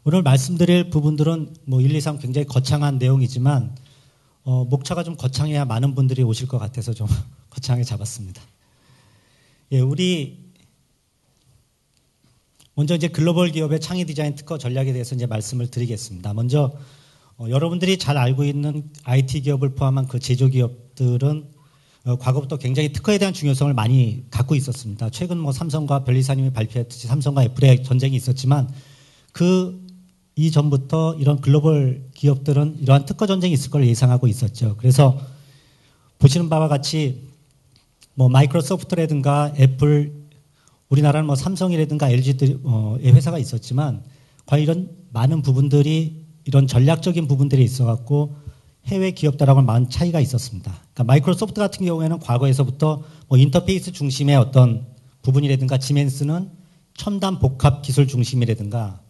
오늘 말씀드릴 부분들은 뭐 1, 2, 3 굉장히 거창한 내용이지만 목차가 좀 거창해야 많은 분들이 오실 것 같아서 좀 거창하게 잡았습니다. 예, 우리 먼저 이제 글로벌 기업의 창의 디자인 특허 전략에 대해서 이제 말씀을 드리겠습니다. 먼저 여러분들이 잘 알고 있는 IT 기업을 포함한 그 제조 기업들은 과거부터 굉장히 특허에 대한 중요성을 많이 갖고 있었습니다. 최근 뭐 삼성과 변리사님이 발표했듯이 삼성과 애플의 전쟁이 있었지만 그 이전부터 이런 글로벌 기업들은 이러한 특허 전쟁이 있을 걸 예상하고 있었죠. 그래서 보시는 바와 같이 뭐 마이크로소프트라든가 애플, 우리나라는 뭐 삼성이라든가 LG의 회사가 있었지만 과연 이런 많은 부분들이 이런 전략적인 부분들이 있어갖고 해외 기업들하고는 많은 차이가 있었습니다. 그러니까 마이크로소프트 같은 경우에는 과거에서부터 뭐 인터페이스 중심의 어떤 부분이라든가 지멘스는 첨단 복합 기술 중심이라든가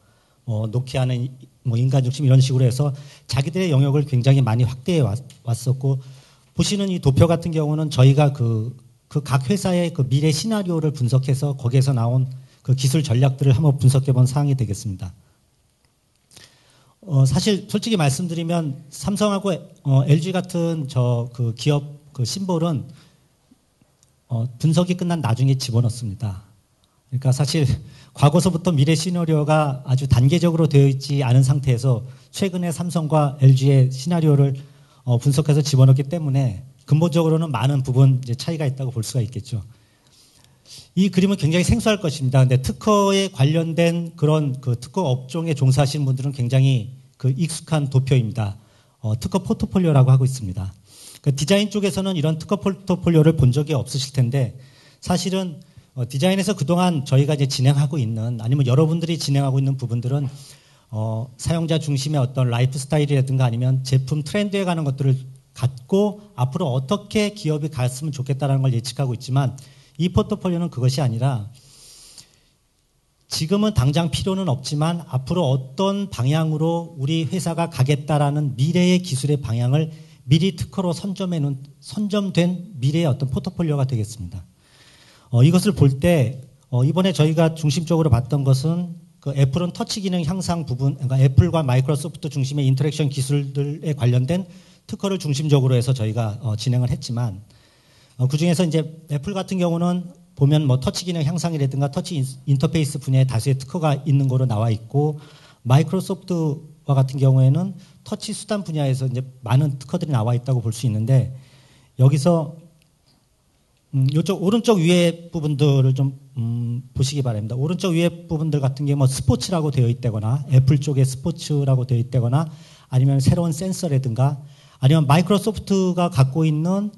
노키아는 뭐 인간 중심 이런 식으로 해서 자기들의 영역을 굉장히 많이 확대해 왔었고 보시는 이 도표 같은 경우는 저희가 그 각 회사의 그 미래 시나리오를 분석해서 거기에서 나온 그 기술 전략들을 한번 분석해 본 사항이 되겠습니다. 사실 솔직히 말씀드리면 삼성하고 LG 같은 그 기업 그 심볼은 분석이 끝난 나중에 집어넣습니다. 그러니까 사실 과거서부터 미래 시나리오가 아주 단계적으로 되어 있지 않은 상태에서 최근에 삼성과 LG의 시나리오를 분석해서 집어넣기 때문에 근본적으로는 많은 부분 이제 차이가 있다고 볼 수가 있겠죠. 이 그림은 굉장히 생소할 것입니다. 근데 특허에 관련된 그런 그 특허 업종에 종사하시는 분들은 굉장히 그 익숙한 도표입니다. 특허 포트폴리오라고 하고 있습니다. 그 디자인 쪽에서는 이런 특허 포트폴리오를 본 적이 없으실 텐데 사실은 디자인에서 그동안 저희가 이제 진행하고 있는 아니면 여러분들이 진행하고 있는 부분들은 사용자 중심의 어떤 라이프 스타일이라든가 아니면 제품 트렌드에 가는 것들을 갖고 앞으로 어떻게 기업이 갔으면 좋겠다는 걸 예측하고 있지만 이 포트폴리오는 그것이 아니라 지금은 당장 필요는 없지만 앞으로 어떤 방향으로 우리 회사가 가겠다라는 미래의 기술의 방향을 미리 특허로 선점된 미래의 어떤 포트폴리오가 되겠습니다. 이것을 볼 때 이번에 저희가 중심적으로 봤던 것은 그 애플은 터치 기능 향상 부분, 그러니까 애플과 마이크로소프트 중심의 인터랙션 기술들에 관련된 특허를 중심적으로 해서 저희가 진행을 했지만 그 중에서 이제 애플 같은 경우는 보면 뭐 터치 기능 향상이라든가 터치 인터페이스 분야에 다수의 특허가 있는 거로 나와 있고 마이크로소프트와 같은 경우에는 터치 수단 분야에서 이제 많은 특허들이 나와 있다고 볼 수 있는데 여기서 이쪽 오른쪽 위에 부분들을 좀 보시기 바랍니다. 오른쪽 위에 부분들 같은 게 뭐 스포츠라고 되어 있다거나 애플 쪽에 스포츠라고 되어 있다거나 아니면 새로운 센서라든가 아니면 마이크로소프트가 갖고 있는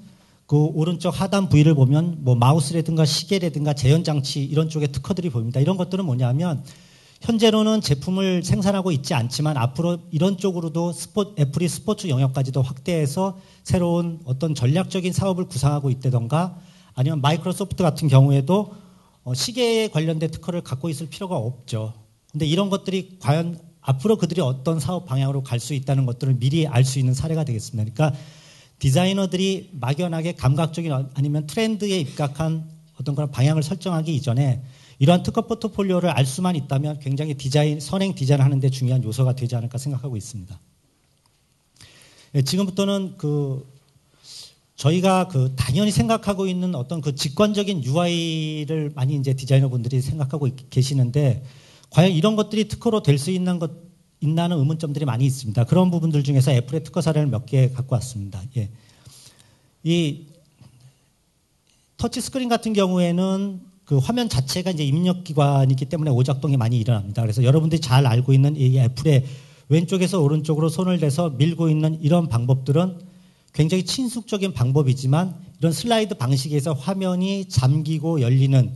그 오른쪽 하단 부위를 보면 뭐 마우스라든가 시계라든가 재현장치 이런 쪽에 특허들이 보입니다. 이런 것들은 뭐냐면 현재로는 제품을 생산하고 있지 않지만 앞으로 이런 쪽으로도 애플이 스포츠 영역까지도 확대해서 새로운 어떤 전략적인 사업을 구상하고 있다던가 아니면 마이크로소프트 같은 경우에도 시계에 관련된 특허를 갖고 있을 필요가 없죠. 근데 이런 것들이 과연 앞으로 그들이 어떤 사업 방향으로 갈 수 있다는 것들을 미리 알 수 있는 사례가 되겠습니다. 그러니까 디자이너들이 막연하게 감각적인 아니면 트렌드에 입각한 어떤 그런 방향을 설정하기 이전에 이러한 특허 포트폴리오를 알 수만 있다면 굉장히 선행 디자인을 하는 데 중요한 요소가 되지 않을까 생각하고 있습니다. 네, 지금부터는 저희가 당연히 생각하고 있는 어떤 그 직관적인 UI를 많이 이제 디자이너분들이 생각하고 계시는데 과연 이런 것들이 특허로 될 수 있나는 의문점들이 많이 있습니다. 그런 부분들 중에서 애플의 특허 사례를 몇 개 갖고 왔습니다. 예. 이 터치 스크린 같은 경우에는 그 화면 자체가 이제 입력기관이기 때문에 오작동이 많이 일어납니다. 그래서 여러분들이 잘 알고 있는 이 애플의 왼쪽에서 오른쪽으로 손을 대서 밀고 있는 이런 방법들은 굉장히 친숙적인 방법이지만 이런 슬라이드 방식에서 화면이 잠기고 열리는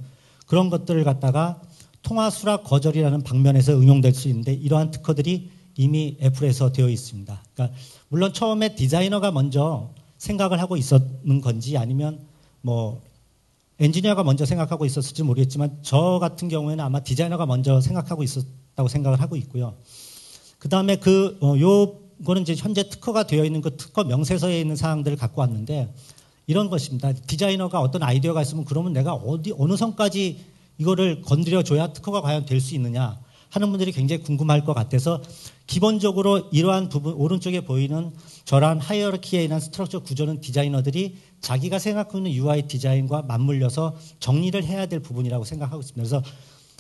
그런 것들을 갖다가 통화 수락 거절이라는 방면에서 응용될 수 있는데 이러한 특허들이 이미 애플에서 되어 있습니다. 그러니까 물론 처음에 디자이너가 먼저 생각을 하고 있었는 건지 아니면 뭐 엔지니어가 먼저 생각하고 있었을지 모르겠지만 저 같은 경우에는 아마 디자이너가 먼저 생각하고 있었다고 생각을 하고 있고요. 그 다음에 요거는 이제 현재 특허가 되어 있는 그 특허 명세서에 있는 사항들을 갖고 왔는데 이런 것입니다. 디자이너가 어떤 아이디어가 있으면 그러면 내가 어느 선까지 이거를 건드려 줘야 특허가 과연 될 수 있느냐 하는 분들이 굉장히 궁금할 것 같아서 기본적으로 이러한 부분, 오른쪽에 보이는 저러한 하이어르키에 의한 스트럭처 구조는 디자이너들이 자기가 생각하고 있는 UI 디자인과 맞물려서 정리를 해야 될 부분이라고 생각하고 있습니다. 그래서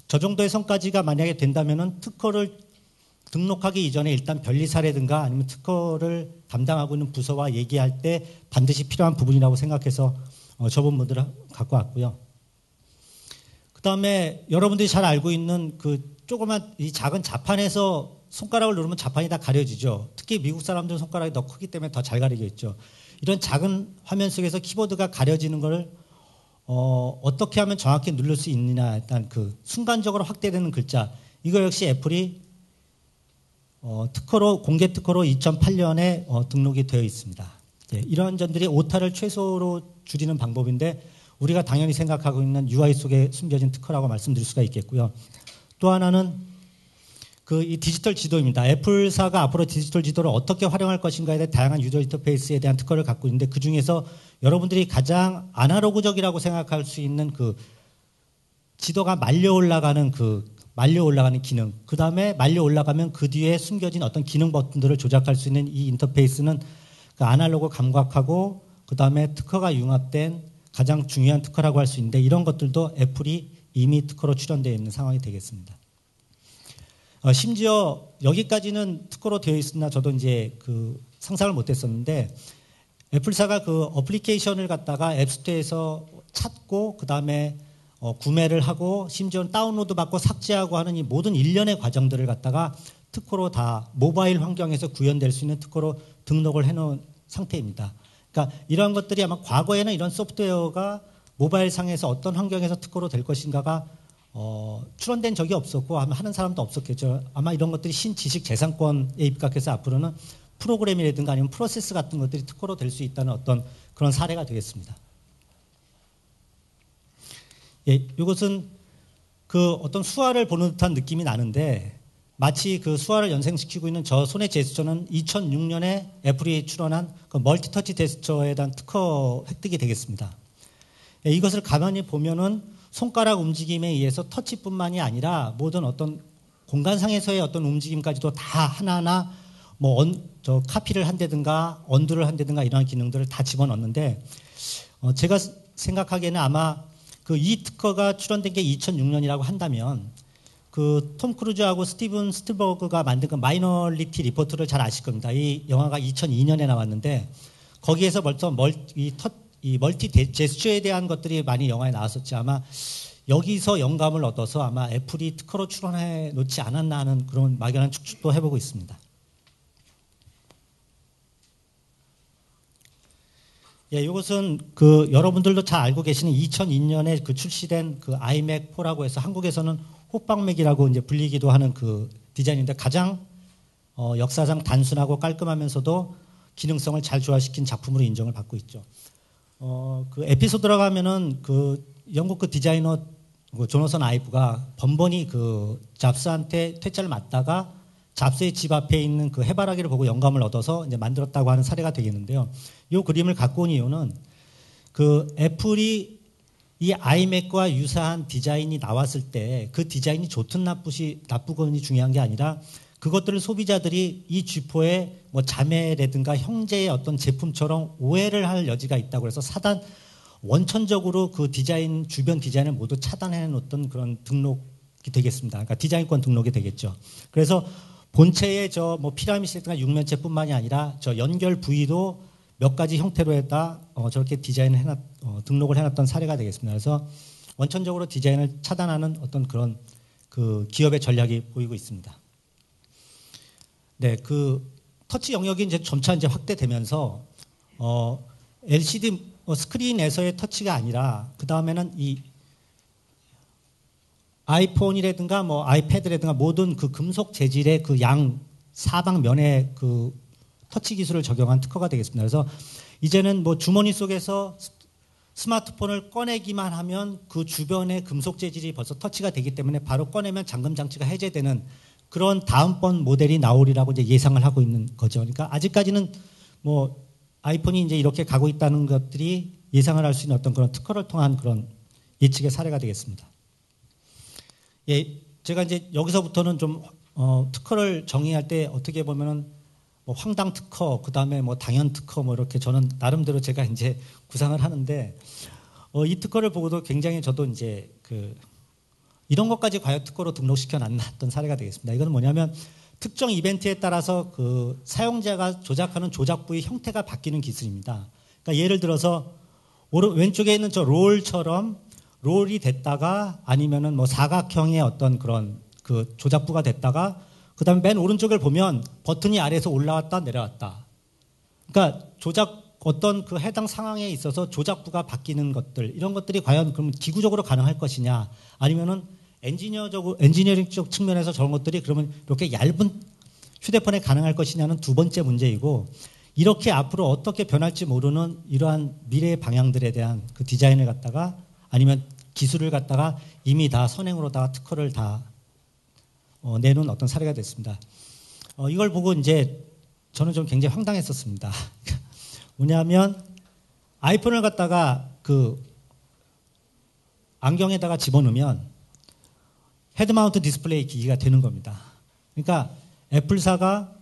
저 정도의 성과지가 만약에 된다면은 특허를 등록하기 이전에 일단 변리사라든가 아니면 특허를 담당하고 있는 부서와 얘기할 때 반드시 필요한 부분이라고 생각해서 저분들을 갖고 왔고요. 그 다음에 여러분들이 잘 알고 있는 그 조그만 이 작은 자판에서 손가락을 누르면 자판이 다 가려지죠. 특히 미국 사람들은 손가락이 더 크기 때문에 더 잘 가리겠죠. 이런 작은 화면 속에서 키보드가 가려지는 걸 어떻게 하면 정확히 누를 수 있느냐, 일단 그 순간적으로 확대되는 글자, 이거 역시 애플이 특허로, 공개 특허로 2008년에 등록이 되어 있습니다. 예, 이러한 점들이 오타를 최소로 줄이는 방법인데 우리가 당연히 생각하고 있는 UI 속에 숨겨진 특허라고 말씀드릴 수가 있겠고요. 또 하나는 이 디지털 지도입니다. 애플사가 앞으로 디지털 지도를 어떻게 활용할 것인가에 대한 다양한 유저 인터페이스에 대한 특허를 갖고 있는데 그 중에서 여러분들이 가장 아날로그적이라고 생각할 수 있는 그 지도가 말려 올라가는 기능, 그 다음에 말려 올라가면 그 뒤에 숨겨진 어떤 기능 버튼들을 조작할 수 있는 이 인터페이스는 그 아날로그 감각하고 그 다음에 특허가 융합된 가장 중요한 특허라고 할 수 있는데 이런 것들도 애플이 이미 특허로 출연되어 있는 상황이 되겠습니다. 심지어 여기까지는 특허로 되어 있으나 저도 이제 상상을 못했었는데 애플사가 그 어플리케이션을 갖다가 앱스토어에서 찾고 그 다음에 구매를 하고 심지어는 다운로드 받고 삭제하고 하는 이 모든 일련의 과정들을 갖다가 특허로 다 모바일 환경에서 구현될 수 있는 특허로 등록을 해놓은 상태입니다. 그러니까 이러한 것들이 아마 과거에는 이런 소프트웨어가 모바일 상에서 어떤 환경에서 특허로 될 것인가가 출원된 적이 없었고 아마 하는 사람도 없었겠죠. 아마 이런 것들이 신지식 재산권에 입각해서 앞으로는 프로그램이라든가 아니면 프로세스 같은 것들이 특허로 될 수 있다는 어떤 그런 사례가 되겠습니다. 예, 이것은 어떤 수화를 보는 듯한 느낌이 나는데 마치 그 수화를 연상시키고 있는 저 손의 제스처는 2006년에 애플이 출원한 그 멀티터치 제스처에 대한 특허 획득이 되겠습니다. 예, 이것을 가만히 보면은 손가락 움직임에 의해서 터치뿐만이 아니라 모든 어떤 공간상에서의 어떤 움직임까지도 다 하나하나 카피를 한다든가 언두를 한다든가 이러한 기능들을 다 집어넣는데 제가 생각하기에는 아마 이 특허가 출원된 게 2006년이라고 한다면 톰 크루즈하고 스티븐 스필버그가 만든 그 마이너리티 리포트를 잘 아실 겁니다. 이 영화가 2002년에 나왔는데 거기에서 벌써 이 멀티 제스처에 대한 것들이 많이 영화에 나왔었지 아마 여기서 영감을 얻어서 아마 애플이 특허로 출원해 놓지 않았나 하는 그런 막연한 추측도 해보고 있습니다. 예, 이것은 여러분들도 잘 알고 계시는 2002년에 출시된 아이맥 4라고 해서 한국에서는 호빵맥이라고 이제 불리기도 하는 디자인인데 가장 역사상 단순하고 깔끔하면서도 기능성을 잘 조화시킨 작품으로 인정을 받고 있죠. 에피소드라고 하면은 영국 디자이너 조너선 아이브가 번번이 잡스한테 퇴짜를 맞다가 잡스의 집 앞에 있는 해바라기를 보고 영감을 얻어서 이제 만들었다고 하는 사례가 되겠는데요. 이 그림을 갖고 온 이유는 애플이 이 아이맥과 유사한 디자인이 나왔을 때 그 디자인이 좋든 나쁘건이 중요한 게 아니라 그것들을 소비자들이 이 G4의 자매라든가 형제의 어떤 제품처럼 오해를 할 여지가 있다고 해서 원천적으로 주변 디자인을 모두 차단해 놓던 그런 등록이 되겠습니다. 그러니까 디자인권 등록이 되겠죠. 그래서 본체의 피라미드나 육면체뿐만이 아니라 연결 부위도 몇 가지 형태로 했다 저렇게 디자인을 등록을 해놨던 사례가 되겠습니다. 그래서 원천적으로 디자인을 차단하는 어떤 그런 기업의 전략이 보이고 있습니다. 네, 터치 영역이 점차 확대되면서 LCD 스크린에서의 터치가 아니라 그 다음에는 이 아이폰이라든가 아이패드라든가 모든 금속 재질의 사방면에 터치 기술을 적용한 특허가 되겠습니다. 그래서 이제는 주머니 속에서 스마트폰을 꺼내기만 하면 그 주변의 금속 재질이 벌써 터치가 되기 때문에 바로 꺼내면 잠금 장치가 해제되는 그런 다음번 모델이 나오리라고 이제 예상을 하고 있는 거죠. 그러니까 아직까지는 아이폰이 이제 이렇게 가고 있다는 것들이 예상을 할 수 있는 어떤 그런 특허를 통한 그런 예측의 사례가 되겠습니다. 예, 제가 이제 여기서부터는 좀 특허를 정의할 때 어떻게 보면은 뭐 황당 특허, 그 다음에 뭐 당연 특허, 뭐 이렇게 저는 나름대로 제가 이제 구상을 하는데 이 특허를 보고도 굉장히 저도 이제 이런 것까지 과연 특허로 등록시켜 놨던 사례가 되겠습니다. 이거는 뭐냐면 특정 이벤트에 따라서 그 사용자가 조작하는 조작부의 형태가 바뀌는 기술입니다. 그러니까 예를 들어서 왼쪽에 있는 저 롤처럼 롤이 됐다가 아니면은 뭐 사각형의 어떤 그런 그 조작부가 됐다가 그다음에 맨 오른쪽을 보면 버튼이 아래에서 올라왔다 내려왔다. 그러니까 어떤 그 해당 상황에 있어서 조작부가 바뀌는 것들 이런 것들이 과연 그럼 기구적으로 가능할 것이냐 아니면은 엔지니어링적 측면에서 저런 것들이 그러면 이렇게 얇은 휴대폰에 가능할 것이냐는 두 번째 문제이고 이렇게 앞으로 어떻게 변할지 모르는 이러한 미래의 방향들에 대한 그 디자인을 갖다가 아니면 기술을 갖다가 이미 다 선행으로다가 특허를 다 내놓은 어떤 사례가 됐습니다. 이걸 보고 이제 저는 좀 굉장히 황당했었습니다. 뭐냐면 아이폰을 갖다가 그 안경에다가 집어넣으면 헤드마운트 디스플레이 기기가 되는 겁니다. 그러니까 애플사가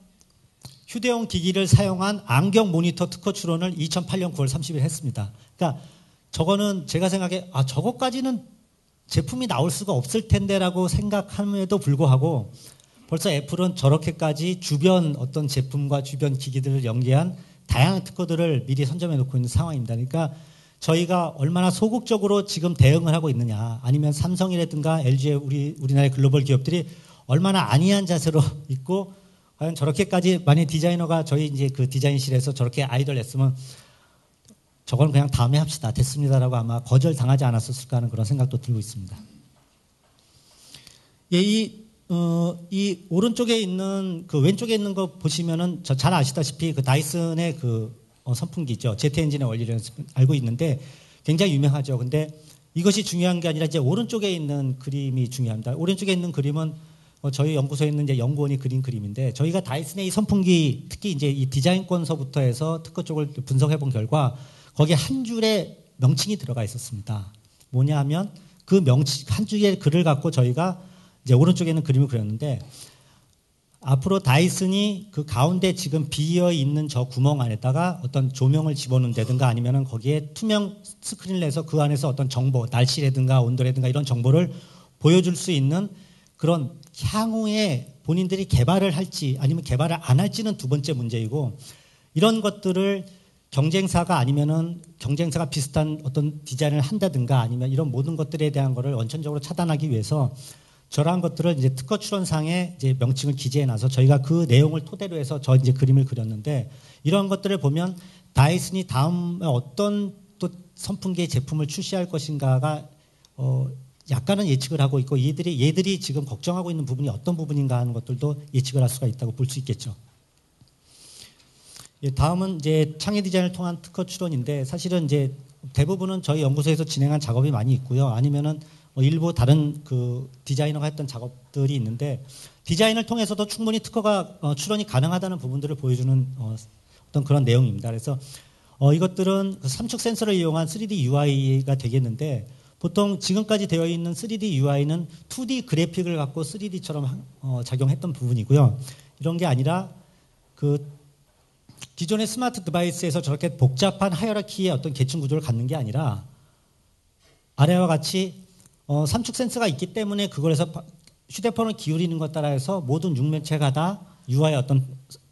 휴대용 기기를 사용한 안경 모니터 특허 출원을 2008년 9월 30일 했습니다. 그러니까 저거는 제가 생각에 저거까지는 제품이 나올 수가 없을 텐데라고 생각함에도 불구하고 벌써 애플은 저렇게까지 주변 어떤 제품과 주변 기기들을 연계한 다양한 특허들을 미리 선점해 놓고 있는 상황입니다. 그러니까 저희가 얼마나 소극적으로 지금 대응을 하고 있느냐 아니면 삼성이라든가 LG의 우리나라의 글로벌 기업들이 얼마나 안이한 자세로 있고 과연 저렇게까지 만약 디자이너가 저희 이제 그 디자인실에서 저렇게 아이디어를 냈으면 저건 그냥 다음에 합시다 됐습니다라고 아마 거절당하지 않았을까 하는 그런 생각도 들고 있습니다. 예, 이 오른쪽에 있는 그 왼쪽에 있는 거 보시면은 잘 아시다시피 그 다이슨의 그 선풍기죠. 제트 엔진의 원리를 알고 있는데 굉장히 유명하죠. 근데 이것이 중요한 게 아니라 이제 오른쪽에 있는 그림이 중요합니다. 오른쪽에 있는 그림은 저희 연구소에 있는 이제 연구원이 그린 그림인데 저희가 다이슨의 이 선풍기 특히 이제 이 디자인권서부터 해서 특허 쪽을 분석해 본 결과 거기에 한 줄의 명칭이 들어가 있었습니다. 뭐냐 하면 그 명칭 한 줄의 글을 갖고 저희가 이제 오른쪽에 있는 그림을 그렸는데 앞으로 다이슨이 그 가운데 지금 비어 있는 저 구멍 안에다가 어떤 조명을 집어넣는다든가 아니면은 거기에 투명 스크린을 내서 그 안에서 어떤 정보, 날씨라든가 온도라든가 이런 정보를 보여줄 수 있는 그런 향후에 본인들이 개발을 할지 아니면 개발을 안 할지는 두 번째 문제이고 이런 것들을 경쟁사가 아니면은 경쟁사가 비슷한 어떤 디자인을 한다든가 아니면 이런 모든 것들에 대한 거를 원천적으로 차단하기 위해서 저러한 것들을 이제 특허 출원상에 이제 명칭을 기재해 놔서 저희가 그 내용을 토대로 해서 저 이제 그림을 그렸는데 이런 것들을 보면 다이슨이 다음에 어떤 또 선풍기의 제품을 출시할 것인가가 약간은 예측을 하고 있고 얘들이 지금 걱정하고 있는 부분이 어떤 부분인가 하는 것들도 예측을 할 수가 있다고 볼 수 있겠죠. 예, 다음은 이제 창의 디자인을 통한 특허 출원인데 사실은 이제 대부분은 저희 연구소에서 진행한 작업이 많이 있고요. 아니면은 일부 다른 그 디자이너가 했던 작업들이 있는데 디자인을 통해서도 충분히 특허가 출원이 가능하다는 부분들을 보여주는 어떤 그런 내용입니다. 그래서 이것들은 그 삼축 센서를 이용한 3D UI가 되겠는데 보통 지금까지 되어 있는 3D UI는 2D 그래픽을 갖고 3D처럼 작용했던 부분이고요. 이런 게 아니라 그 기존의 스마트 디바이스에서 저렇게 복잡한 하이어라키의 어떤 계층 구조를 갖는 게 아니라 아래와 같이 삼축 센서가 있기 때문에 그걸에서 휴대폰을 기울이는 것 따라 해서 모든 육면체가 다 UI의 어떤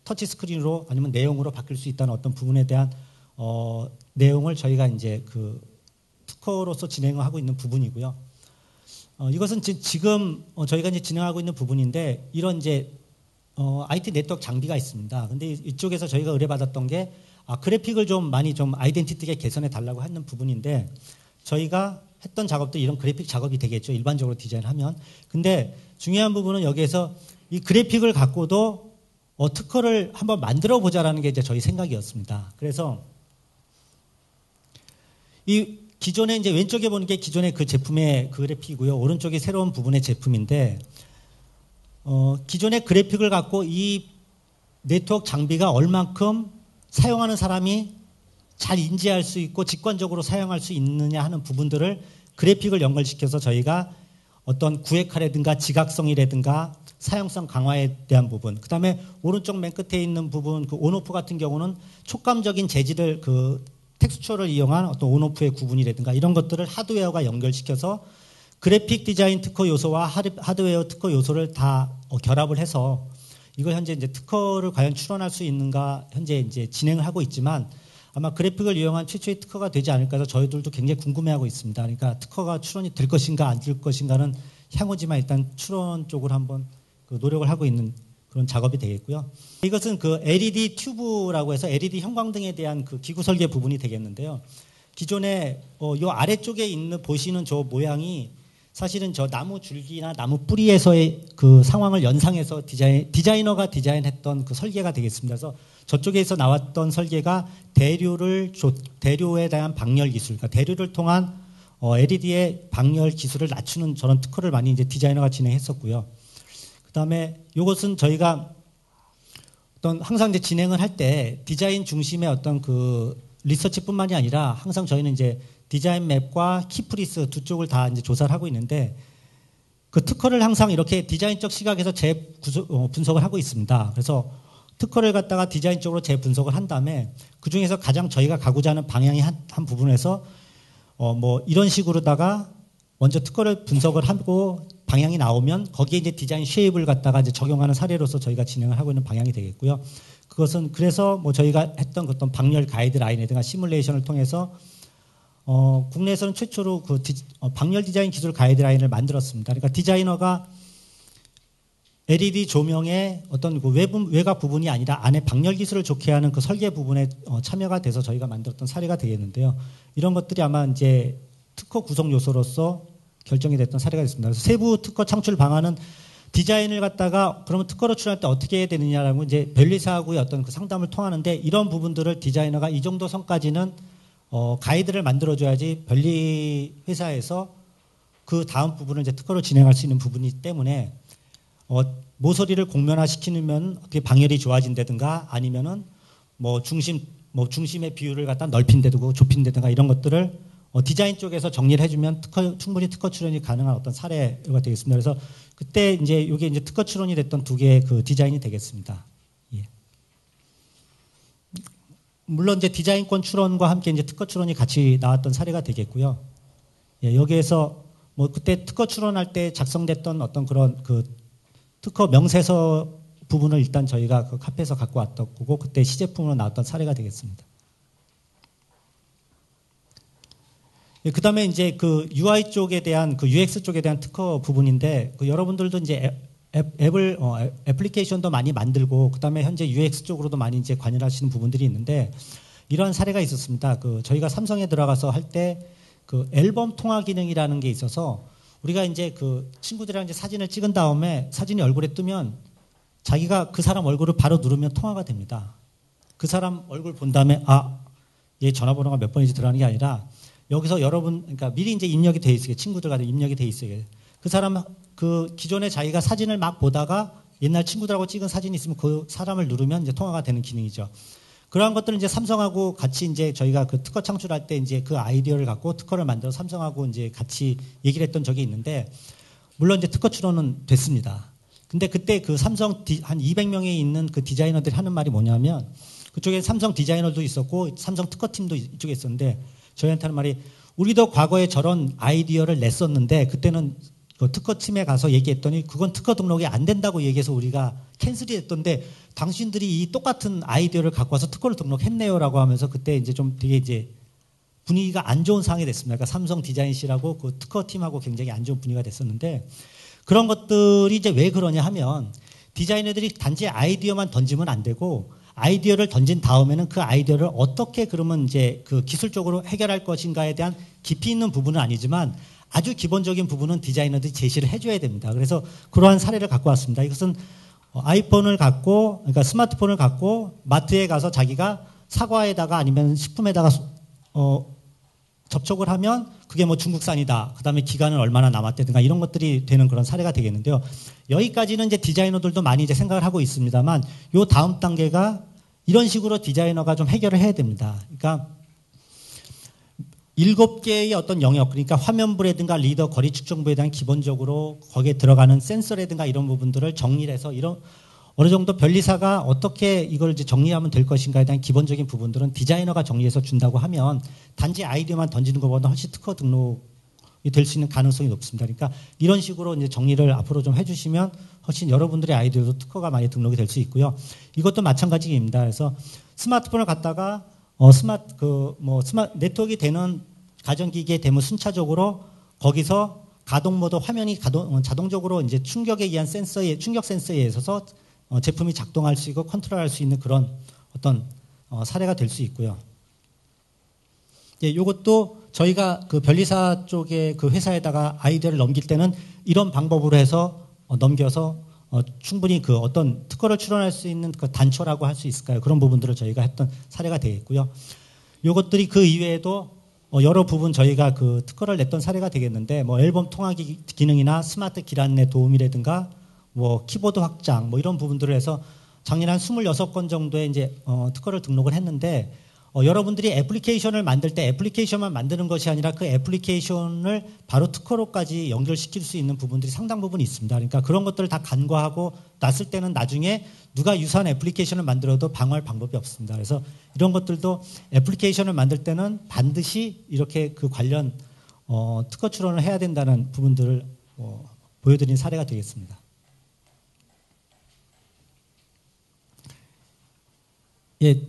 터치 스크린으로 아니면 내용으로 바뀔 수 있다는 어떤 부분에 대한 내용을 저희가 이제 그 특허로서 진행을 하고 있는 부분이고요. 이것은 지금 저희가 이제 진행하고 있는 부분인데 이런 이제 IT 네트워크 장비가 있습니다. 근데 이쪽에서 저희가 의뢰받았던 게 그래픽을 좀 많이 좀 아이덴티티하게 개선해 달라고 하는 부분인데 저희가 했던 작업도 이런 그래픽 작업이 되겠죠. 일반적으로 디자인하면. 근데 중요한 부분은 여기에서 이 그래픽을 갖고도 특허를 한번 만들어 보자라는 게 이제 저희 생각이었습니다. 그래서 이 기존에 이제 왼쪽에 보는 게 기존의 그 제품의 그래픽이고요. 오른쪽이 새로운 부분의 제품인데 기존의 그래픽을 갖고 이 네트워크 장비가 얼만큼 사용하는 사람이 잘 인지할 수 있고 직관적으로 사용할 수 있느냐 하는 부분들을 그래픽을 연결시켜서 저희가 어떤 구획화라든가 지각성이라든가 사용성 강화에 대한 부분. 그다음에 오른쪽 맨 끝에 있는 부분 그 온오프 같은 경우는 촉감적인 재질을 그 텍스처를 이용한 어떤 온오프의 구분이라든가 이런 것들을 하드웨어가 연결시켜서 그래픽 디자인 특허 요소와 하드웨어 특허 요소를 다 결합을 해서 이걸 현재 이제 특허를 과연 출원할 수 있는가 현재 이제 진행을 하고 있지만 아마 그래픽을 이용한 최초의 특허가 되지 않을까 해서 저희들도 굉장히 궁금해하고 있습니다. 그러니까 특허가 출원이 될 것인가 안 될 것인가는 향후지만 일단 출원 쪽으로 한번 그 노력을 하고 있는 그런 작업이 되겠고요. 이것은 그 LED 튜브라고 해서 LED 형광등에 대한 그 기구 설계 부분이 되겠는데요. 기존에 요 아래쪽에 있는 보시는 저 모양이 사실은 저 나무 줄기나 나무 뿌리에서의 그 상황을 연상해서 디자이너가 디자인했던 그 설계가 되겠습니다. 그래서 저쪽에서 나왔던 설계가 대류에 대한 방열 기술, 그러니까 대류를 통한 LED의 방열 기술을 낮추는 저런 특허를 많이 이제 디자이너가 진행했었고요. 그다음에 이것은 저희가 어떤 항상 이제 진행을 할 때 디자인 중심의 어떤 그 리서치뿐만이 아니라 항상 저희는 이제 디자인 맵과 키프리스 두 쪽을 다 이제 조사를 하고 있는데 그 특허를 항상 이렇게 디자인적 시각에서 분석을 하고 있습니다. 그래서 특허를 갖다가 디자인적으로 재분석을 한 다음에 그 중에서 가장 저희가 가고자 하는 방향이 한 부분에서 뭐 이런 식으로다가 먼저 특허를 분석을 하고 방향이 나오면 거기에 이제 디자인 쉐입을 갖다가 이제 적용하는 사례로서 저희가 진행을 하고 있는 방향이 되겠고요. 그것은 그래서 뭐 저희가 했던 어떤 방열 가이드라인이든가 시뮬레이션을 통해서 국내에서는 최초로 그 방열 디자인 기술 가이드라인을 만들었습니다. 그러니까 디자이너가 LED 조명의 어떤 그 외곽 부분이 아니라 안에 방열 기술을 좋게 하는 그 설계 부분에 참여가 돼서 저희가 만들었던 사례가 되겠는데요. 이런 것들이 아마 이제 특허 구성 요소로서 결정이 됐던 사례가 됐습니다. 그래서 세부 특허 창출 방안은 디자인을 갖다가 그러면 특허로 출원할 때 어떻게 해야 되느냐라고 이제 변리사하고의 어떤 그 상담을 통하는데 이런 부분들을 디자이너가 이 정도 선까지는 가이드를 만들어줘야지 변리 회사에서 그 다음 부분을 이제 특허로 진행할 수 있는 부분이기 때문에 모서리를 공면화시키면 어떻게 방열이 좋아진다든가 아니면은 중심의 비율을 갖다 넓힌다든가 좁힌다든가 이런 것들을 디자인 쪽에서 정리를 해주면 충분히 특허 출원이 가능한 어떤 사례가 되겠습니다. 그래서 그때 이제 이게 이제 특허 출원이 됐던 두 개의 그 디자인이 되겠습니다. 예. 물론 이제 디자인권 출원과 함께 이제 특허 출원이 같이 나왔던 사례가 되겠고요. 예, 여기에서 뭐 그때 특허 출원할 때 작성됐던 어떤 그런 그 특허 명세서 부분을 일단 저희가 그 카페에서 갖고 왔던 거고 그때 시제품으로 나왔던 사례가 되겠습니다. 예, 그 다음에 이제 그 UI 쪽에 대한 그 UX 쪽에 대한 특허 부분인데 그 여러분들도 이제 애플리케이션도 많이 만들고 그 다음에 현재 UX 쪽으로도 많이 이제 관여하시는 부분들이 있는데 이런 사례가 있었습니다. 그 저희가 삼성에 들어가서 할 때 그 앨범 통화 기능이라는 게 있어서 우리가 이제 그 친구들이랑 이제 사진을 찍은 다음에 사진이 얼굴에 뜨면 자기가 그 사람 얼굴을 바로 누르면 통화가 됩니다. 그 사람 얼굴 본 다음에 얘 전화번호가 몇 번인지 들어가는 게 아니라 여기서 여러분, 그러니까 미리 이제 입력이 돼 있어요. 친구들 간에 입력이 돼 있어요. 그 사람, 그 기존에 자기가 사진을 막 보다가 옛날 친구들하고 찍은 사진이 있으면 그 사람을 누르면 이제 통화가 되는 기능이죠. 그러한 것들은 이제 삼성하고 같이 이제 저희가 그 특허 창출할 때 이제 그 아이디어를 갖고 특허를 만들어 삼성하고 이제 같이 얘기를 했던 적이 있는데 물론 이제 특허 출원은 됐습니다. 근데 그때 그 삼성 한 200명에 있는 그 디자이너들이 하는 말이 뭐냐면 그쪽에 삼성 디자이너도 있었고 삼성 특허팀도 이쪽에 있었는데 저희한테 하는 말이 우리도 과거에 저런 아이디어를 냈었는데 그때는 그 특허팀에 가서 얘기했더니 그건 특허 등록이 안 된다고 얘기해서 우리가 캔슬이 됐던데 당신들이 이 똑같은 아이디어를 갖고 와서 특허를 등록했네요라고 하면서 그때 이제 좀 되게 이제 분위기가 안 좋은 상황이 됐습니다. 그러니까 삼성 디자인실하고 그 특허팀하고 굉장히 안 좋은 분위기가 됐었는데 그런 것들이 이제 왜 그러냐 하면 디자이너들이 단지 아이디어만 던지면 안 되고 아이디어를 던진 다음에는 그 아이디어를 어떻게 그러면 이제 그 기술적으로 해결할 것인가에 대한 깊이 있는 부분은 아니지만 아주 기본적인 부분은 디자이너들이 제시를 해줘야 됩니다. 그래서 그러한 사례를 갖고 왔습니다. 이것은 아이폰을 갖고, 그러니까 스마트폰을 갖고 마트에 가서 자기가 사과에다가 아니면 식품에다가 접촉을 하면 그게 뭐 중국산이다. 그 다음에 기간은 얼마나 남았다든가 이런 것들이 되는 그런 사례가 되겠는데요. 여기까지는 이제 디자이너들도 많이 이제 생각을 하고 있습니다만 요 다음 단계가 이런 식으로 디자이너가 좀 해결을 해야 됩니다. 그러니까 7개의 어떤 영역, 그러니까 화면부라든가 리더 거리 측정부에 대한 기본적으로 거기에 들어가는 센서라든가 이런 부분들을 정리를 해서 이런 어느 정도 변리사가 어떻게 이걸 이제 정리하면 될 것인가에 대한 기본적인 부분들은 디자이너가 정리해서 준다고 하면 단지 아이디어만 던지는 것보다 훨씬 특허 등록이 될 수 있는 가능성이 높습니다. 그러니까 이런 식으로 이제 정리를 앞으로 좀 해주시면 훨씬 여러분들의 아이디어도 특허가 많이 등록이 될 수 있고요. 이것도 마찬가지입니다. 그래서 스마트폰을 갖다가 스마트 네트워크가 되는 가전기기에 되면 순차적으로 거기서 가동 모드 화면이 자동적으로 이제 충격 센서에 의해서 제품이 작동할 수 있고 컨트롤할 수 있는 그런 어떤 사례가 될 수 있고요. 예, 이것도 저희가 그 변리사 쪽에 그 회사에다가 아이디어를 넘길 때는 이런 방법으로 해서 넘겨서 충분히 그 어떤 특허를 출원할 수 있는 그 단초라고 할 수 있을까요? 그런 부분들을 저희가 했던 사례가 되겠고요. 이것들이 그 이외에도 여러 부분 저희가 그 특허를 냈던 사례가 되겠는데, 뭐 앨범 통화기 기능이나 스마트 길 안내 도우미라든가 뭐 키보드 확장 뭐 이런 부분들을 해서 작년 한 26건 정도의 이제 특허를 등록을 했는데, 여러분들이 애플리케이션을 만들 때 애플리케이션만 만드는 것이 아니라 그 애플리케이션을 바로 특허로까지 연결시킬 수 있는 부분들이 상당 부분 있습니다. 그러니까 그런 것들을 다 간과하고 놨을 때는 나중에 누가 유사한 애플리케이션을 만들어도 방어할 방법이 없습니다. 그래서 이런 것들도 애플리케이션을 만들 때는 반드시 이렇게 그 관련 특허 출원을 해야 된다는 부분들을 보여드린 사례가 되겠습니다. 예,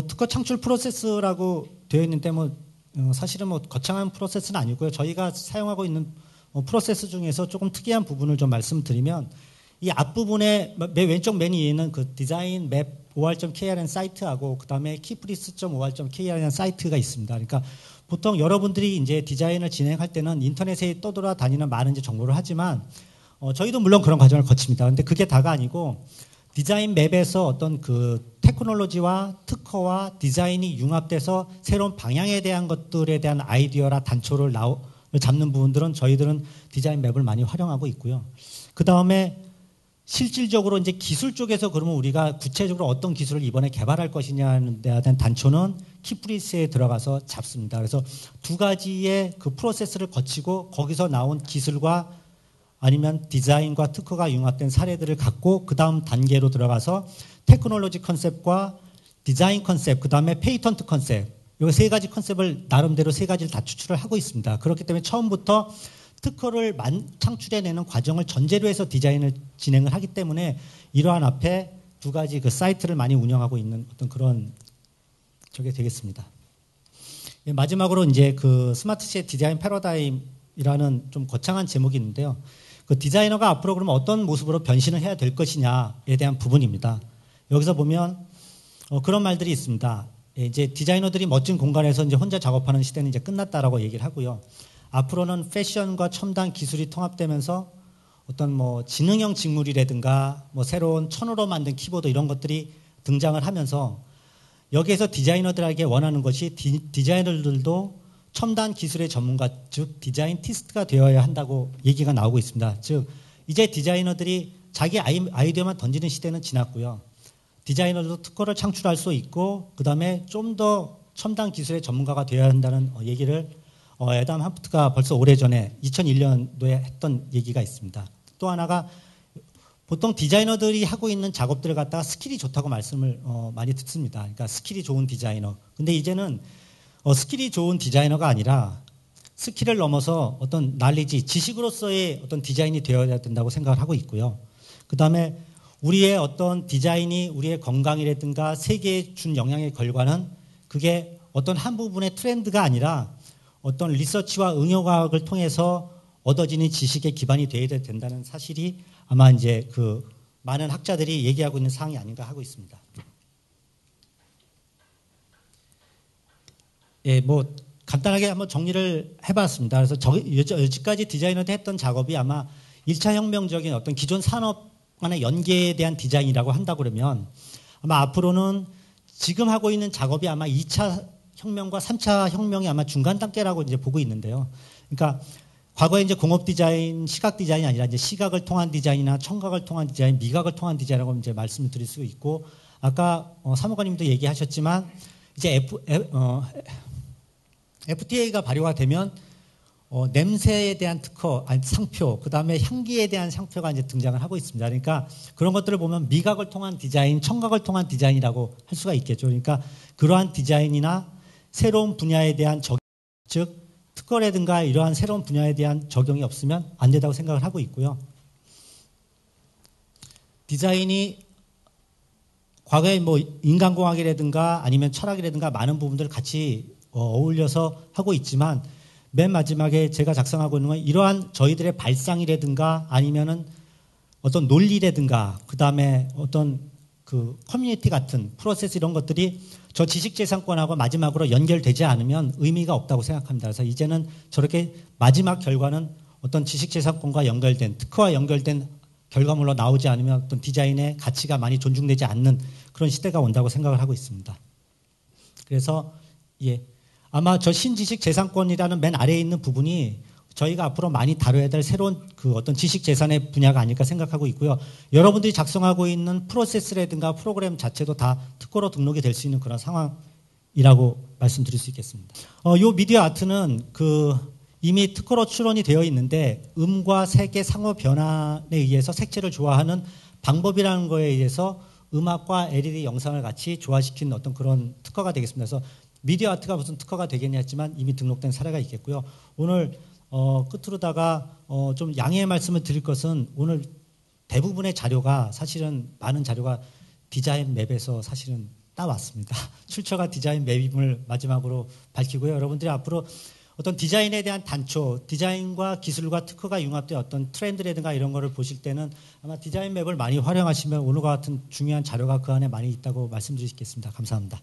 특허 창출 프로세스라고 되어 있는데 사실은 거창한 프로세스는 아니고요. 저희가 사용하고 있는 프로세스 중에서 조금 특이한 부분을 좀 말씀드리면, 이 앞부분에 맨 왼쪽 맨 위에는 그 디자인 맵 or.kr이라는 사이트하고 그 다음에 keypress.or.kr이라는 사이트가 있습니다. 그러니까 보통 여러분들이 이제 디자인을 진행할 때는 인터넷에 떠돌아다니는 많은 이제 정보를 하지만 저희도 물론 그런 과정을 거칩니다. 그런데 그게 다가 아니고 디자인 맵에서 어떤 그 테크놀로지와 특허와 디자인이 융합돼서 새로운 방향에 대한 것들에 대한 아이디어라 단초를 잡는 부분들은 저희들은 디자인 맵을 많이 활용하고 있고요. 그 다음에 실질적으로 이제 기술 쪽에서 그러면 우리가 구체적으로 어떤 기술을 이번에 개발할 것이냐에 대한 단초는 키프리스에 들어가서 잡습니다. 그래서 두 가지의 그 프로세스를 거치고 거기서 나온 기술과 아니면 디자인과 특허가 융합된 사례들을 갖고 그 다음 단계로 들어가서 테크놀로지 컨셉과 디자인 컨셉, 그 다음에 페이턴트 컨셉, 이 세 가지 컨셉을 나름대로 세 가지를 다 추출을 하고 있습니다. 그렇기 때문에 처음부터 특허를 창출해내는 과정을 전제로 해서 디자인을 진행을 하기 때문에 이러한 앞에 두 가지 그 사이트를 많이 운영하고 있는 어떤 그런 저게 되겠습니다. 예, 마지막으로 이제 그 스마트시의 디자인 패러다임이라는 좀 거창한 제목이 있는데요. 그 디자이너가 앞으로 그러면 어떤 모습으로 변신을 해야 될 것이냐에 대한 부분입니다. 여기서 보면 그런 말들이 있습니다. 이제 디자이너들이 멋진 공간에서 이제 혼자 작업하는 시대는 이제 끝났다라고 얘기를 하고요. 앞으로는 패션과 첨단 기술이 통합되면서 어떤 뭐 지능형 직물이라든가 뭐 새로운 천으로 만든 키보드 이런 것들이 등장을 하면서 여기에서 디자이너들에게 원하는 것이 디자이너들도 첨단 기술의 전문가, 즉 디자인티스트가 되어야 한다고 얘기가 나오고 있습니다. 즉 이제 디자이너들이 자기 아이디어만 던지는 시대는 지났고요. 디자이너들도 특허를 창출할 수 있고 그 다음에 좀 더 첨단 기술의 전문가가 되어야 한다는 얘기를 애담 하프트가 벌써 오래전에 2001년도에 했던 얘기가 있습니다. 또 하나가 보통 디자이너들이 하고 있는 작업들을 갖다가 스킬이 좋다고 말씀을 많이 듣습니다. 그러니까 스킬이 좋은 디자이너. 근데 이제는 스킬이 좋은 디자이너가 아니라 스킬을 넘어서 어떤 날리지, 지식으로서의 어떤 디자인이 되어야 된다고 생각을 하고 있고요. 그 다음에 우리의 어떤 디자인이 우리의 건강이라든가 세계에 준 영향의 결과는 그게 어떤 한 부분의 트렌드가 아니라 어떤 리서치와 응용과학을 통해서 얻어지는 지식의 기반이 되어야 된다는 사실이 아마 이제 그 많은 학자들이 얘기하고 있는 사항이 아닌가 하고 있습니다. 예, 뭐 간단하게 한번 정리를 해봤습니다. 그래서 여지까지 디자이너도 했던 작업이 아마 1차 혁명적인 어떤 기존 산업 간의 연계에 대한 디자인이라고 한다고 그러면 아마 앞으로는 지금 하고 있는 작업이 아마 2차 혁명과 3차 혁명이 아마 중간 단계라고 이제 보고 있는데요. 그러니까 과거에 이제 공업 디자인, 시각 디자인이 아니라 이제 시각을 통한 디자인이나 청각을 통한 디자인, 미각을 통한 디자인이라고 이제 말씀을 드릴 수 있고, 아까 사무관님도 얘기하셨지만 이제 FTA가 발효가 되면 냄새에 대한 특허, 아니 상표, 그 다음에 향기에 대한 상표가 이제 등장을 하고 있습니다. 그러니까 그런 것들을 보면 미각을 통한 디자인, 청각을 통한 디자인이라고 할 수가 있겠죠. 그러니까 그러한 디자인이나 새로운 분야에 대한 즉 특허라든가 이러한 새로운 분야에 대한 적용이 없으면 안 된다고 생각을 하고 있고요. 디자인이 과거에 뭐 인간공학이라든가 아니면 철학이라든가 많은 부분들을 같이 어울려서 하고 있지만 맨 마지막에 제가 작성하고 있는 건 이러한 저희들의 발상이라든가 아니면은 어떤 논리라든가 그 다음에 어떤 그 커뮤니티 같은 프로세스 이런 것들이 저 지식재산권하고 마지막으로 연결되지 않으면 의미가 없다고 생각합니다. 그래서 이제는 저렇게 마지막 결과는 어떤 지식재산권과 연결된 특허와 연결된 결과물로 나오지 않으면 어떤 디자인의 가치가 많이 존중되지 않는 그런 시대가 온다고 생각을 하고 있습니다. 그래서 아마 저 신지식 재산권이라는 맨 아래에 있는 부분이 저희가 앞으로 많이 다뤄야 될 새로운 그 어떤 지식 재산의 분야가 아닐까 생각하고 있고요. 여러분들이 작성하고 있는 프로세스라든가 프로그램 자체도 다 특허로 등록이 될 수 있는 그런 상황이라고 말씀드릴 수 있겠습니다. 요 미디어 아트는 이미 특허로 출원이 되어 있는데 음과 색의 상호 변환에 의해서 색채를 조화하는 방법이라는 거에 의해서 음악과 LED 영상을 같이 조화시키는 어떤 그런 특허가 되겠습니다. 그래서 미디어 아트가 무슨 특허가 되겠냐 했지만 이미 등록된 사례가 있겠고요. 오늘 끝으로다가 좀 양해의 말씀을 드릴 것은 오늘 대부분의 자료가 사실은 많은 자료가 디자인 맵에서 사실은 따왔습니다. 출처가 디자인 맵임을 마지막으로 밝히고요. 여러분들이 앞으로 어떤 디자인에 대한 단초, 디자인과 기술과 특허가 융합된 어떤 트렌드라든가 이런 거를 보실 때는 아마 디자인 맵을 많이 활용하시면 오늘과 같은 중요한 자료가 그 안에 많이 있다고 말씀드리겠습니다. 감사합니다.